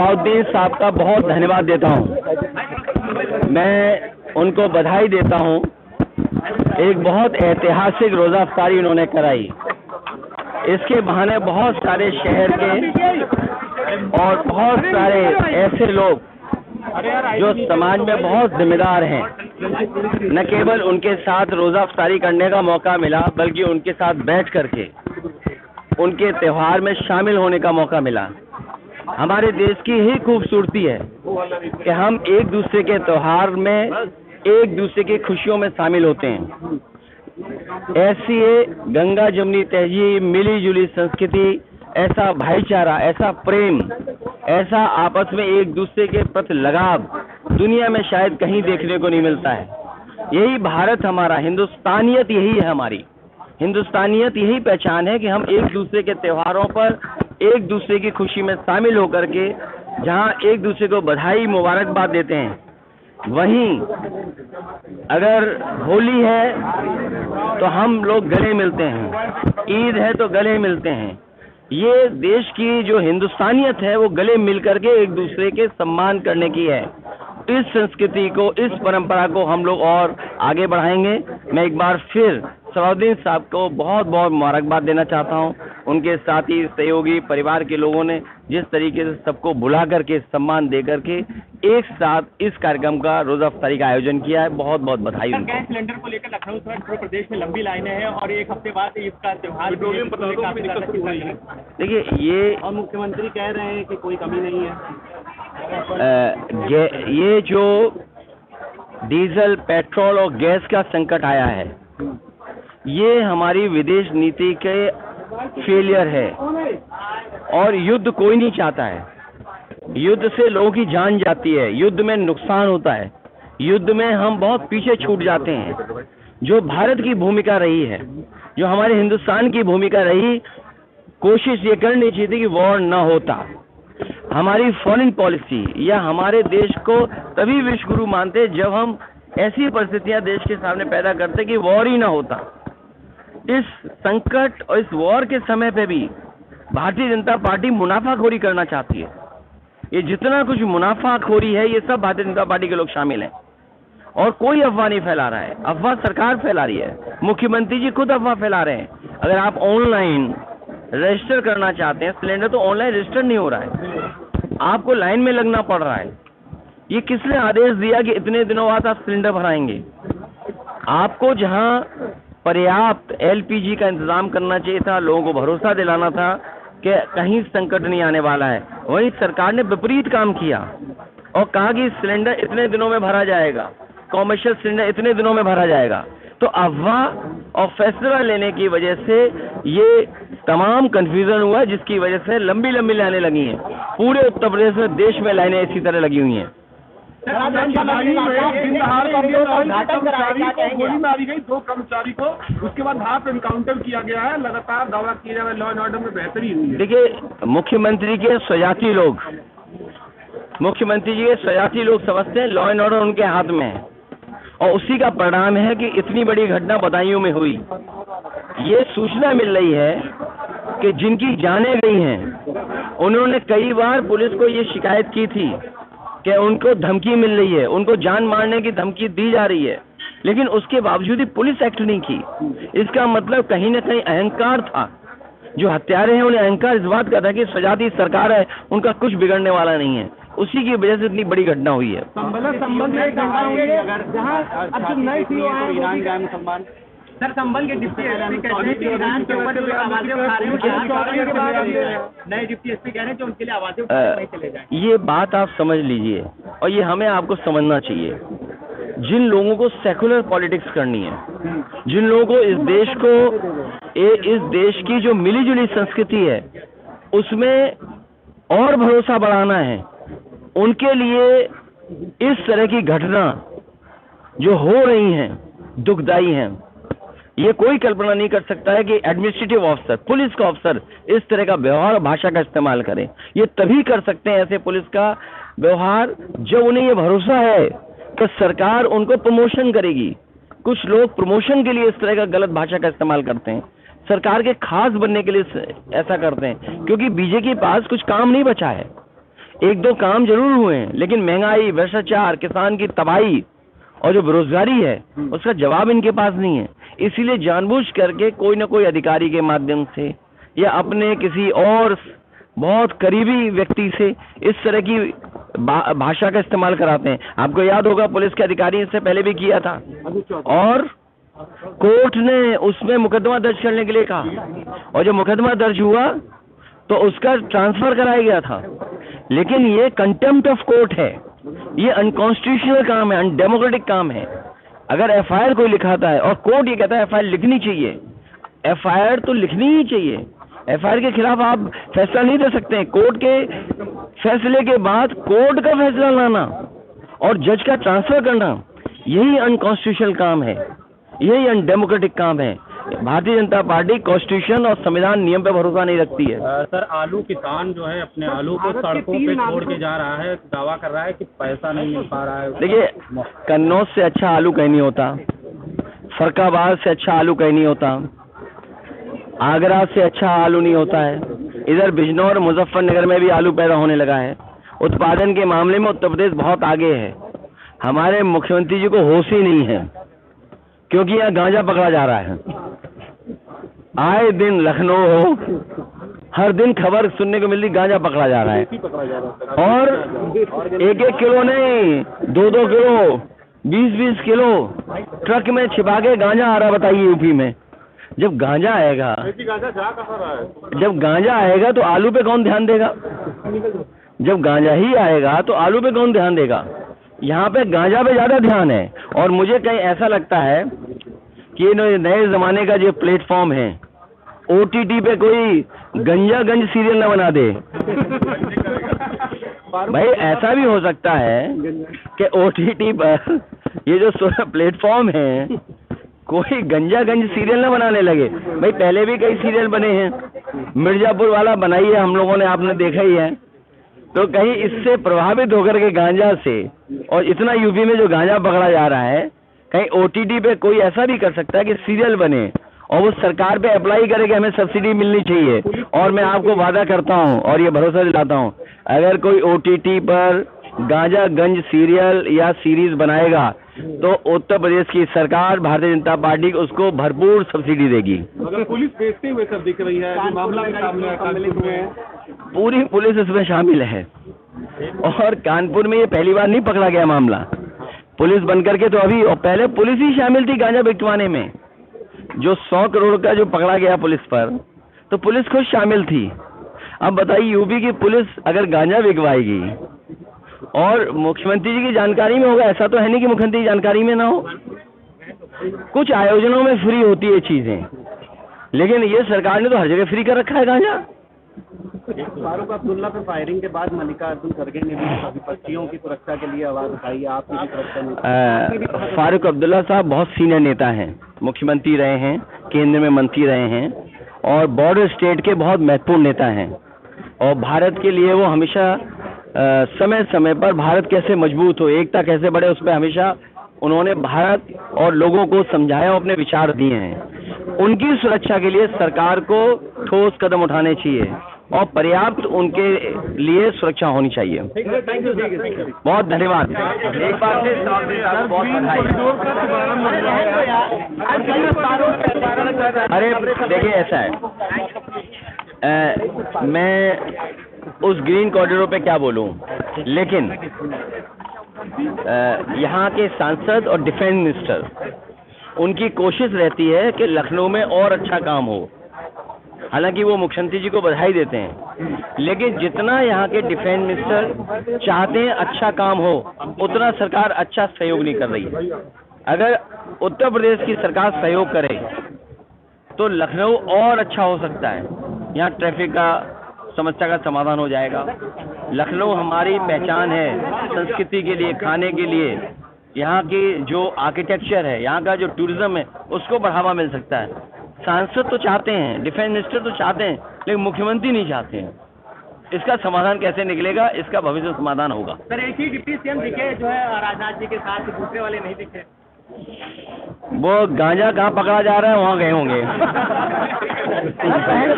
सलाउद्दीन साहब का बहुत धन्यवाद देता हूं। मैं उनको बधाई देता हूं। एक बहुत ऐतिहासिक रोज़ा अफ्तारी उन्होंने कराई। इसके बहाने बहुत सारे शहर के और बहुत सारे ऐसे लोग जो समाज में बहुत जिम्मेदार हैं, न केवल उनके साथ रोज़ा अफ्तारी करने का मौका मिला, बल्कि उनके साथ बैठ करके उनके त्यौहार में शामिल होने का मौका मिला। हमारे देश की ही खूबसूरती है कि हम एक दूसरे के त्यौहार में एक दूसरे की खुशियों में शामिल होते हैं। ऐसी गंगा जमुनी तहजीब, मिली जुली संस्कृति, ऐसा भाईचारा, ऐसा प्रेम, ऐसा आपस में एक दूसरे के प्रति लगाव दुनिया में शायद कहीं देखने को नहीं मिलता है। यही भारत हमारा, हिंदुस्तानियत यही है हमारी। हिंदुस्तानियत यही पहचान है कि हम एक दूसरे के त्योहारों पर एक दूसरे की खुशी में शामिल होकर के जहां एक दूसरे को बधाई मुबारकबाद देते हैं, वहीं अगर होली है तो हम लोग गले मिलते हैं, ईद है तो गले मिलते हैं। ये देश की जो हिंदुस्तानियत है वो गले मिल करके एक दूसरे के सम्मान करने की है। इस संस्कृति को, इस परंपरा को हम लोग और आगे बढ़ाएंगे। मैं एक बार फिर सलाउद्दीन साहब को बहुत बहुत मुबारकबाद देना चाहता हूं। उनके साथी सहयोगी परिवार के लोगों ने जिस तरीके से सबको बुला करके सम्मान दे करके एक साथ इस कार्यक्रम का रोज़ा अफ्तारी का आयोजन किया है, बहुत बहुत बधाई उनको। गैस सिलेंडर को लेकर लखनऊ सहित पूरे प्रदेश में लंबी लाइनें हैं और एक हफ्ते बाद इसका त्योहार। देखिए, ये और मुख्यमंत्री कह रहे हैं कि कोई कमी नहीं है। ये जो डीजल, पेट्रोल और गैस का संकट आया है, ये हमारी विदेश नीति के फेलियर है। और युद्ध कोई नहीं चाहता है। युद्ध से लोगों की जान जाती है, युद्ध में नुकसान होता है, युद्ध में हम बहुत पीछे छूट जाते हैं। जो भारत की भूमिका रही है, जो हमारे हिंदुस्तान की भूमिका रही, कोशिश ये करनी चाहिए थी कि वॉर न होता। हमारी फॉरेन पॉलिसी या हमारे देश को तभी विश्व गुरु मानते जब हम ऐसी परिस्थितियां देश के सामने पैदा करते कि वॉर ही ना होता। इस संकट और इस वॉर के समय पे भी भारतीय जनता पार्टी मुनाफाखोरी करना चाहती है। ये जितना कुछ मुनाफाखोरी है, ये सब भारतीय जनता पार्टी के लोग शामिल हैं। और कोई अफवाह नहीं फैला रहा है, अफवाह सरकार फैला रही है। मुख्यमंत्री जी खुद अफवाह फैला रहे हैं। अगर आप ऑनलाइन रजिस्टर करना चाहते हैं सिलेंडर, तो ऑनलाइन रजिस्टर नहीं हो रहा है, आपको लाइन में लगना पड़ रहा है। ये किसने आदेश दिया कि इतने दिनों बाद आप सिलेंडर भराएंगे? आपको जहां पर्याप्त एलपीजी का इंतजाम करना चाहिए था, लोगों को भरोसा दिलाना था कि कहीं संकट नहीं आने वाला है, वहीं सरकार ने विपरीत काम किया और कहा कि सिलेंडर इतने दिनों में भरा जाएगा, कॉमर्शियल सिलेंडर इतने दिनों में भरा जाएगा। तो अफवाह और फैसला लेने की वजह से ये तमाम कंफ्यूजन हुआ, जिसकी वजह से लंबी लंबी लाइनें लगी हैं। पूरे उत्तर प्रदेश में, देश में लाइनें इसी तरह लगी हुई हैं। गोली मारी गई 2 कर्मचारी को, उसके बाद वहाँ पे एनकाउंटर किया गया है। लगातार दावा किया जा रहा है लॉ एंड ऑर्डर में बेहतरी हुई है। देखिए, मुख्यमंत्री के स्वजाती लोग, मुख्यमंत्री जी के स्वजाती लोग समझते हैं लॉ एंड ऑर्डर उनके हाथ में है, और उसी का परिणाम है कि इतनी बड़ी घटना बदायूं में हुई। ये सूचना मिल रही है कि जिनकी जानें गई हैं, उन्होंने कई बार पुलिस को ये शिकायत की थी कि उनको धमकी मिल रही है, उनको जान मारने की धमकी दी जा रही है, लेकिन उसके बावजूद ही पुलिस एक्ट नहीं की। इसका मतलब कहीं न कहीं अहंकार था। जो हत्यारे हैं उन्हें अहंकार इस बात का था कि स्वजाती सरकार है, उनका कुछ बिगड़ने वाला नहीं है। उसी की वजह से इतनी बड़ी घटना हुई है। सर, संबल के डिप्टी एसपी कहते हैं कि ईरान के ऊपर जो आवाजें उठा रहे हैं, नए डिप्टी एसपी कह रहे हैं कि उनके लिए आवाजें नहीं चले जाए। ये बात आप समझ लीजिए, और ये हमें आपको समझना चाहिए। जिन लोगों को सेकुलर पॉलिटिक्स करनी है, जिन लोगों को इस देश की जो मिली जुली संस्कृति है उसमें और भरोसा बढ़ाना है, उनके लिए इस तरह की घटना जो हो रही हैं दुखदाई हैं। ये कोई कल्पना नहीं कर सकता है कि एडमिनिस्ट्रेटिव ऑफिसर, पुलिस का ऑफिसर इस तरह का व्यवहार और भाषा का इस्तेमाल करें। ये तभी कर सकते हैं ऐसे पुलिस का व्यवहार जब उन्हें ये भरोसा है कि सरकार उनको प्रमोशन करेगी। कुछ लोग प्रमोशन के लिए इस तरह का गलत भाषा का इस्तेमाल करते हैं, सरकार के खास बनने के लिए ऐसा करते हैं, क्योंकि बीजेपी के पास कुछ काम नहीं बचा है। एक दो काम जरूर हुए हैं, लेकिन महंगाई, भ्रष्टाचार, किसान की तबाही और जो बेरोजगारी है उसका जवाब इनके पास नहीं है। इसीलिए जानबूझ करके कोई ना कोई अधिकारी के माध्यम से या अपने किसी और बहुत करीबी व्यक्ति से इस तरह की भाषा का इस्तेमाल कराते हैं। आपको याद होगा पुलिस के अधिकारी इससे पहले भी किया था और कोर्ट ने उसमें मुकदमा दर्ज करने के लिए कहा, और जब मुकदमा दर्ज हुआ तो उसका ट्रांसफर कराया गया था। लेकिन ये कंटेम्प्ट ऑफ कोर्ट है, ये अनकॉन्स्टिट्यूशनल काम है, अनडेमोक्रेटिक काम है। अगर एफआईआर कोई लिखाता है और कोर्ट ये कहता है एफआईआर लिखनी चाहिए, एफआईआर तो लिखनी ही चाहिए। एफआईआर के खिलाफ आप फैसला नहीं दे सकते। कोर्ट के फैसले के बाद कोर्ट का फैसला लाना और जज का ट्रांसफर करना, यही अनकॉन्स्टिट्यूशनल काम है, यही अनडेमोक्रेटिक काम है। भारतीय जनता पार्टी कॉन्स्टिट्यूशन और संविधान नियम पे भरोसा नहीं रखती है। सर, आलू किसान जो है अपने आलू को सड़कों पे छोड़ के जा रहा है, दावा कर रहा है कि पैसा नहीं मिल पा रहा है। देखिए, कन्नौज से अच्छा आलू कहीं नहीं होता, फरक्काबाद से अच्छा आलू कहीं नहीं होता, आगरा से अच्छा आलू नहीं होता है। इधर बिजनौर, मुजफ्फरनगर में भी आलू पैदा होने लगा है। उत्पादन के मामले में उत्तर प्रदेश बहुत आगे है। हमारे मुख्यमंत्री जी को होश ही नहीं है, क्योंकि यहाँ गांजा पकड़ा जा रहा है। आए दिन लखनऊ हो, हर दिन खबर सुनने को मिलती गांजा पकड़ा जा रहा है, और एक एक किलो नहीं, 2-2 किलो, 20-20 किलो ट्रक में छिपा के गांजा आ रहा। बताइए, यूपी में जब गांजा आएगा, तो आलू पे कौन ध्यान देगा? जब गांजा ही आएगा तो आलू पे कौन ध्यान देगा? यहाँ पे गांजा पे ज्यादा ध्यान है। और मुझे कहीं ऐसा लगता है कि ये नए जमाने का जो प्लेटफॉर्म है, ओटीटी पे कोई गंज सीरियल न बना दे। भाई, ऐसा भी हो सकता है कि ओटीटी पर ये जो प्लेटफॉर्म है कोई गंज सीरियल न बनाने लगे। भाई, पहले भी कई सीरियल बने हैं, मिर्जापुर वाला बनाई है हम लोगों ने, आपने देखा ही है। तो कहीं इससे प्रभावित होकर के गांजा से, और इतना यूपी में जो गांजा पकड़ा जा रहा है, कहीं ओटीटी पे कोई ऐसा भी कर सकता है कि सीरियल बने और वो सरकार पे अप्लाई करे कि हमें सब्सिडी मिलनी चाहिए। और मैं आपको वादा करता हूं और ये भरोसा दिलाता हूं, अगर कोई ओटीटी पर गांजा गंज सीरियल या सीरीज बनाएगा तो उत्तर प्रदेश की सरकार, भारतीय जनता पार्टी उसको भरपूर सब्सिडी देगी। मगर पुलिस देखते हुए सब दिख रही है, मामला के सामने कानपुर में पूरी पुलिस इसमें शामिल है। और कानपुर में ये पहली बार नहीं पकड़ा गया मामला, पुलिस बनकर के तो अभी, और पहले पुलिस ही शामिल थी गांजा बिकवाने में। जो 100 करोड़ का जो पकड़ा गया पुलिस पर, तो पुलिस खुद शामिल थी। अब बताइए, यूपी की पुलिस अगर गांजा बिकवाएगी और मुख्यमंत्री जी की जानकारी में होगा, ऐसा तो है नहीं कि मुख्यमंत्री की जानकारी में ना हो। कुछ आयोजनों में फ्री होती है चीजें, लेकिन ये सरकार ने तो हर जगह फ्री कर रखा है गांजा। फारूक अब्दुल्ला पे फायरिंग के बाद मल्लिकार्जुन खड़गे ने भी विपक्षियों की सुरक्षा के लिए आवाज उठाई, आपकी भी सुरक्षा में? फारूक अब्दुल्ला साहब बहुत सीनियर नेता हैं, मुख्यमंत्री रहे हैं, केंद्र में मंत्री रहे हैं, और बॉर्डर स्टेट के बहुत महत्वपूर्ण नेता हैं। और भारत के लिए वो हमेशा समय समय पर भारत कैसे मजबूत हो, एकता कैसे बढ़े, उस पर हमेशा उन्होंने भारत और लोगों को समझाया, अपने विचार दिए हैं। उनकी सुरक्षा के लिए सरकार को ठोस कदम उठाने चाहिए और पर्याप्त उनके लिए सुरक्षा होनी चाहिए। बहुत धन्यवाद। एक बार से बहुत बधाई। अरे देखिए, ऐसा है, मैं उस ग्रीन कॉरिडोर पे क्या बोलूं, लेकिन यहाँ के सांसद और डिफेंस मिनिस्टर, उनकी कोशिश रहती है कि लखनऊ में और अच्छा काम हो। हालांकि वो मुख्यमंत्री जी को बधाई देते हैं, लेकिन जितना यहाँ के डिफेंस मिनिस्टर चाहते हैं अच्छा काम हो, उतना सरकार अच्छा सहयोग नहीं कर रही है। अगर उत्तर प्रदेश की सरकार सहयोग करे तो लखनऊ और अच्छा हो सकता है। यहाँ ट्रैफिक का समस्या का समाधान हो जाएगा। लखनऊ हमारी पहचान है संस्कृति के लिए, खाने के लिए। यहाँ की जो आर्किटेक्चर है, यहाँ का जो टूरिज्म है, उसको बढ़ावा मिल सकता है। सांसद तो चाहते हैं, डिफेंस मिनिस्टर तो चाहते हैं, लेकिन मुख्यमंत्री नहीं चाहते हैं। इसका समाधान कैसे निकलेगा, इसका भविष्य समाधान होगा। सर, एक ही डिप्टी सीएम दिखे जो है राजनाथ जी के साथ, दूसरे वाले नहीं दिखे। वो गांजा कहाँ पकड़ा जा रहा है, वहाँ गए होंगे।